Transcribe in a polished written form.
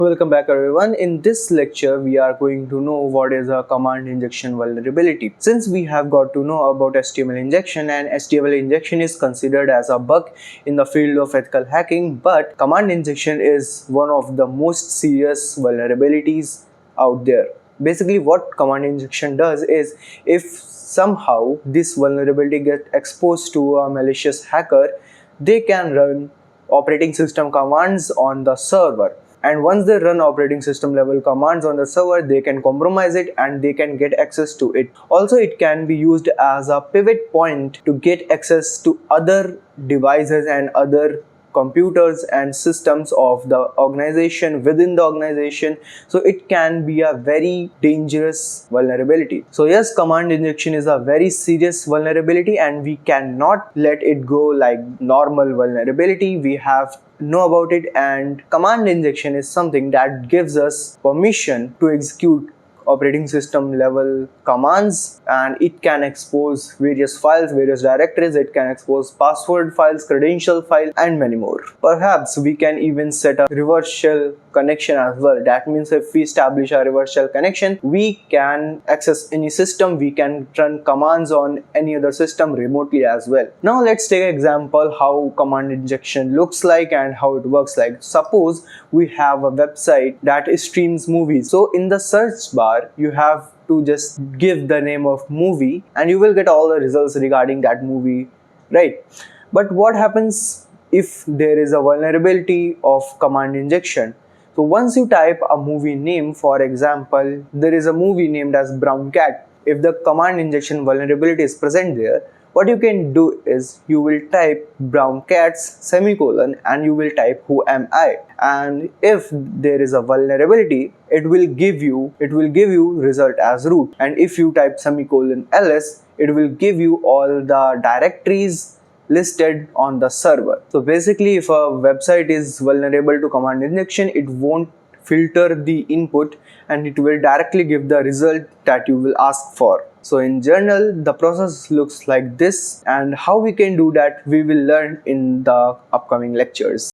Welcome back everyone. In this lecture, we are going to know what is a command injection vulnerability. Since we have got to know about HTML injection, and HTML injection is considered as a bug in the field of ethical hacking, but command injection is one of the most serious vulnerabilities out there. Basically, what command injection does is, if somehow this vulnerability gets exposed to a malicious hacker, they can run operating system commands on the server, and once they run operating system level commands on the server, they can compromise it and they can get access to it. Also, it can be used as a pivot point to get access to other devices and other computers and systems of the organization within the organization. So it can be a very dangerous vulnerability. So yes, command injection is a very serious vulnerability and we cannot let it go like normal vulnerability. We have know about it, and command injection is something that gives us permission to execute operating system level commands, and it can expose various files, various directories, it can expose password files, credential file, and many more. Perhaps we can even set a reverse shell connection as well. That means if we establish a reverse shell connection, we can access any system, we can run commands on any other system remotely as well. Now let's take an example how command injection looks like and how it works. Like, suppose we have a website that streams movies. So in the search bar, you have to just give the name of movie and you will get all the results regarding that movie, right? But what happens if there is a vulnerability of command injection? So once you type a movie name, for example, there is a movie named as Brown Cat. If the command injection vulnerability is present there, what you can do is you will type brown cats semicolon and you will type who am I, and if there is a vulnerability, it will give you result as root, and if you type semicolon ls, it will give you all the directories listed on the server. So basically, if a website is vulnerable to command injection, it won't filter the input and it will directly give the result that you will ask for. So in general, the process looks like this, and how we can do that we will learn in the upcoming lectures.